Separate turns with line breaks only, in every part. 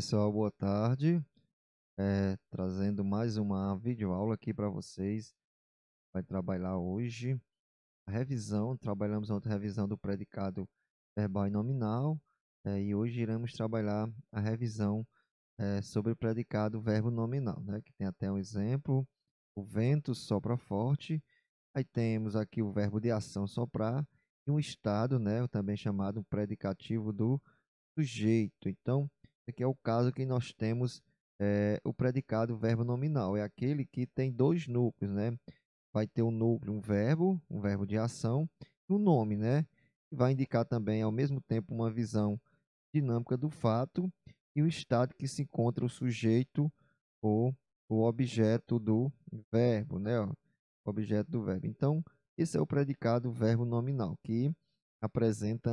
pessoal, boa tarde. Trazendo mais uma videoaula aqui para vocês. Vai trabalhar hoje a revisão. Trabalhamos ontem a revisão do predicado verbal e nominal. E hoje iremos trabalhar a revisão sobre o predicado verbo nominal, né? Que tem até um exemplo. O vento sopra forte. Aí temos aqui o verbo de ação soprar e um estado, né? Também chamado predicativo do sujeito. Então, aqui é o caso que nós temos o predicado verbo nominal. É aquele que tem dois núcleos, né? Vai ter um núcleo, um verbo de ação, e um nome, né? Que vai indicar também, ao mesmo tempo, uma visão dinâmica do fato e o estado que se encontra o sujeito ou o objeto do verbo, né? Ó, objeto do verbo. Então, esse é o predicado verbo nominal, que apresenta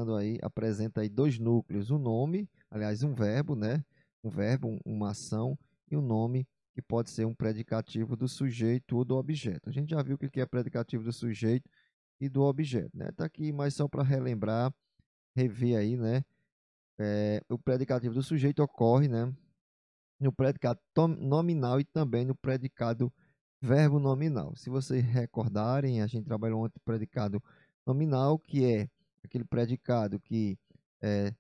aí dois núcleos, um nome, aliás, um verbo, né? Um verbo, uma ação e um nome que pode ser um predicativo do sujeito ou do objeto. A gente já viu o que é predicativo do sujeito e do objeto, né? Tá aqui, mas só para relembrar, rever aí, né? O predicativo do sujeito ocorre, né? No predicado nominal e também no predicado verbo nominal. Se vocês recordarem, a gente trabalhou ontem o predicado nominal, que é aquele predicado que é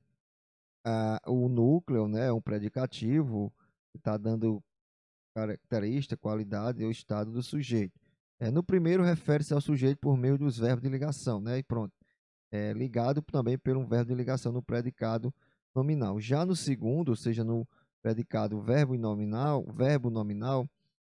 o núcleo, né, é um predicativo que está dando característica, qualidade ou estado do sujeito. No primeiro, refere-se ao sujeito por meio dos verbos de ligação, né, e pronto. Ligado também por um verbo de ligação no predicado nominal. Já no segundo, ou seja, no predicado verbo nominal,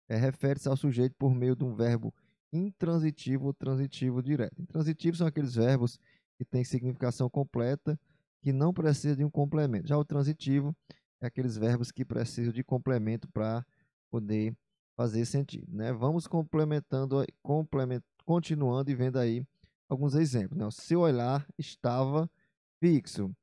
refere-se ao sujeito por meio de um verbo intransitivo ou transitivo direto. Intransitivos são aqueles verbos que têm significação completa, que não precisam de um complemento. Já o transitivo é aqueles verbos que precisam de complemento para poder fazer sentido, né? Vamos continuando e vendo aí alguns exemplos, né? O seu olhar estava fixo.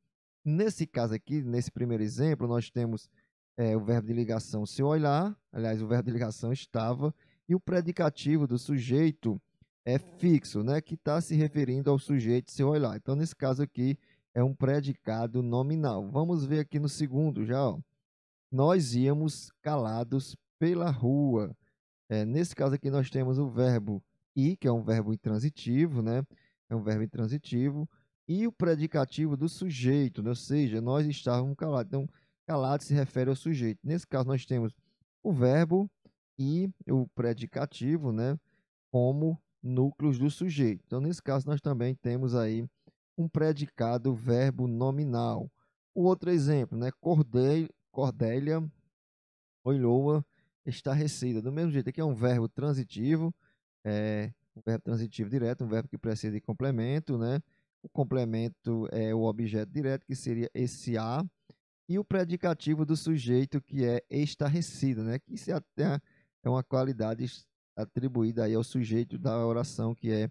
Nesse caso aqui, nesse primeiro exemplo, nós temos o verbo de ligação se olhar, aliás, o verbo de ligação estava, e o predicativo do sujeito é fixo, né, que está se referindo ao sujeito se olhar. Então, nesse caso aqui, é um predicado nominal. Vamos ver aqui no segundo já, ó. Nós íamos calados pela rua. Nesse caso aqui, nós temos o verbo ir, que é um verbo intransitivo, né? É um verbo intransitivo. E o predicativo do sujeito, né? Ou seja, nós estávamos calados. Então, calado se refere ao sujeito. Nesse caso, nós temos o verbo e o predicativo, né? Como núcleos do sujeito. Então, nesse caso, nós também temos aí um predicado verbo nominal. O outro exemplo, né? Cordélia olhou estarrecida. Do mesmo jeito, aqui é um verbo transitivo, um verbo transitivo direto, um verbo que precede de complemento, né? O complemento é o objeto direto, que seria esse a, e o predicativo do sujeito, que é estarrecida, né? Que isso até é uma qualidade atribuída aí ao sujeito da oração, que é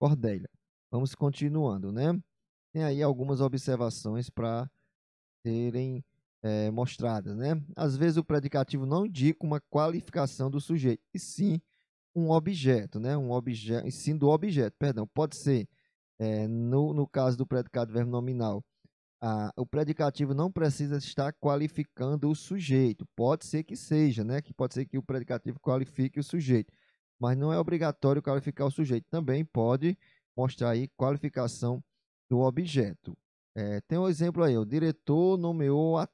Cordélia. Vamos continuando, né? Tem aí algumas observações para serem mostradas, né? Às vezes o predicativo não indica uma qualificação do sujeito, e sim um objeto, né? Um objeto, e sim do objeto, perdão. Pode ser, no caso do predicado verbo nominal, o predicativo não precisa estar qualificando o sujeito. Pode ser que seja, né? Que pode ser que o predicativo qualifique o sujeito, mas não é obrigatório qualificar o sujeito. Também pode mostrar aí qualificação do objeto. Tem um exemplo aí, o diretor nomeou a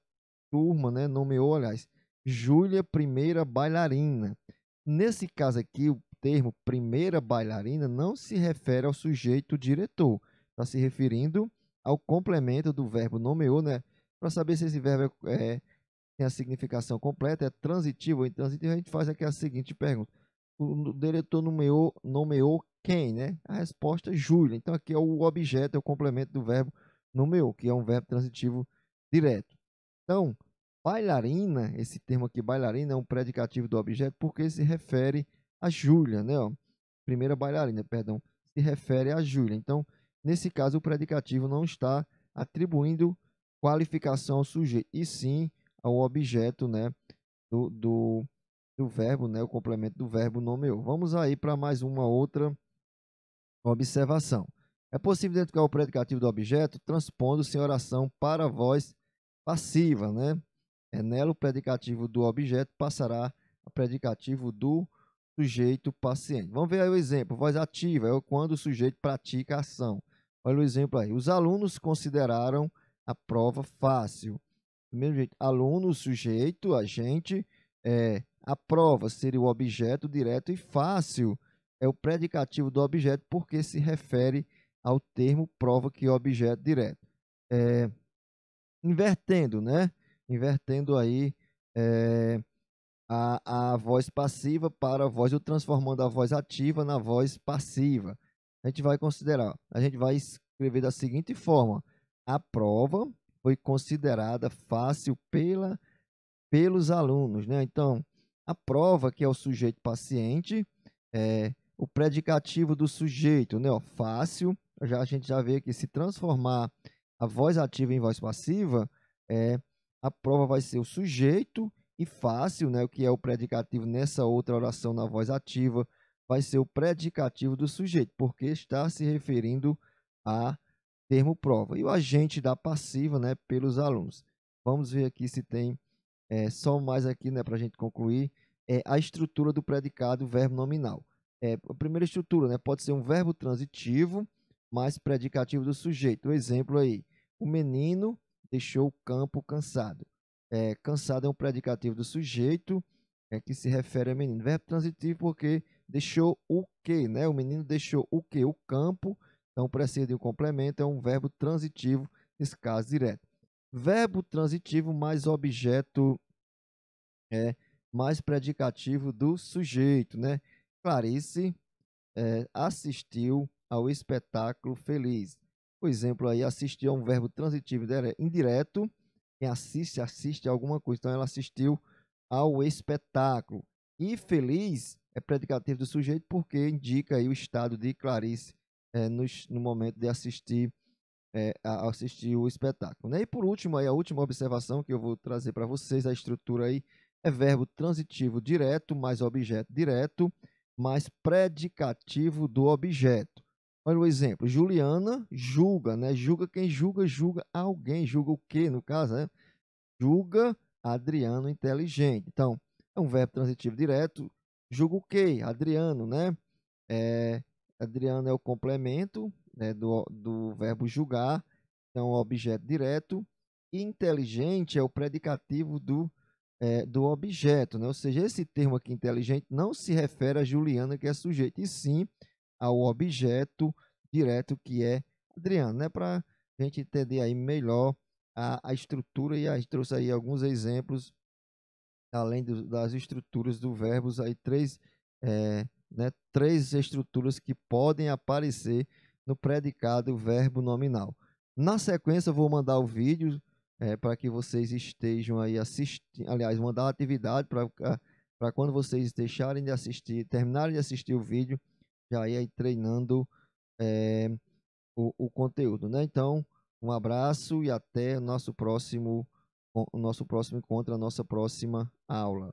turma, né? Nomeou, aliás, Júlia primeira bailarina. Nesse caso aqui, o termo primeira bailarina não se refere ao sujeito diretor, está se referindo ao complemento do verbo nomeou, né? Para saber se esse verbo tem a significação completa, é transitivo ou intransitivo, a gente faz aqui a seguinte pergunta: o diretor nomeou quem, né? A resposta é Júlia. Então aqui é o objeto, é o complemento do verbo nomeou, que é um verbo transitivo direto. Então, bailarina, esse termo aqui, bailarina, é um predicativo do objeto porque se refere a Júlia, né? Ó, primeira bailarina, perdão, se refere a Júlia. Então, nesse caso, o predicativo não está atribuindo qualificação ao sujeito, e sim ao objeto, né, do, do, do verbo, né, o complemento do verbo nomeou. Vamos aí para mais uma outra observação. É possível identificar o predicativo do objeto transpondo-se em oração para a voz passiva, né? Nela o predicativo do objeto passará a predicativo do sujeito paciente. Vamos ver aí o exemplo. Voz ativa é quando o sujeito pratica a ação. Olha o exemplo aí. Os alunos consideraram a prova fácil. Do mesmo jeito, aluno, sujeito, agente, a prova seria o objeto direto e fácil é o predicativo do objeto porque se refere ao termo prova que é objeto direto. Invertendo, né? Invertendo aí a voz passiva para a voz, ou transformando a voz ativa na voz passiva. A gente vai considerar, a gente vai escrever da seguinte forma: a prova foi considerada fácil pelos alunos, né? Então, a prova, que é o sujeito paciente, o predicativo do sujeito, né? Ó, fácil, a gente já vê que se transformar a voz ativa em voz passiva, a prova vai ser o sujeito, e fácil, né? O que é o predicativo nessa outra oração na voz ativa, vai ser o predicativo do sujeito, porque está se referindo a termo prova. E o agente da passiva, né? Pelos alunos. Vamos ver aqui se tem só mais aqui, né, para a gente concluir, a estrutura do predicado verbo nominal. A primeira estrutura, né, pode ser um verbo transitivo mais predicativo do sujeito. O exemplo aí, o menino deixou o campo cansado. Cansado é um predicativo do sujeito, que se refere ao menino. Verbo transitivo porque deixou o quê, né? O menino deixou o quê? O campo. Então, precede o complemento, é um verbo transitivo, nesse caso, direto. Verbo transitivo mais objeto mais predicativo do sujeito, né? Clarice assistiu ao espetáculo feliz. Por exemplo, aí assistir é um verbo transitivo indireto. Quem assiste, assiste a alguma coisa. Então, ela assistiu ao espetáculo. E feliz é predicativo do sujeito porque indica aí o estado de Clarice no momento de assistir o espetáculo, né? E por último, aí, a última observação que eu vou trazer para vocês, a estrutura aí é verbo transitivo direto mais objeto direto mais predicativo do objeto. Olha o exemplo, Juliana julga, né? Julga quem julga, julga alguém, julga o quê, no caso, né? Julga Adriano inteligente. Então, é um verbo transitivo direto, julga o quê? Adriano, né? É, Adriano é o complemento, né, do verbo julgar, então o objeto direto. E inteligente é o predicativo do objeto, né? Ou seja, esse termo aqui, inteligente, não se refere a Juliana, que é sujeito, e sim ao objeto direto, que é Adriano, né? Para a gente entender aí melhor a estrutura, e a gente trouxe aí alguns exemplos além das estruturas do verbos, aí três estruturas que podem aparecer no predicado verbo nominal. Na sequência, eu vou mandar o vídeo para que vocês estejam aí assistindo, aliás, mandar a atividade para quando vocês deixarem de assistir, terminarem de assistir o vídeo, já ir aí treinando o conteúdo, né? Então, um abraço e até o nosso próximo encontro, a nossa próxima aula.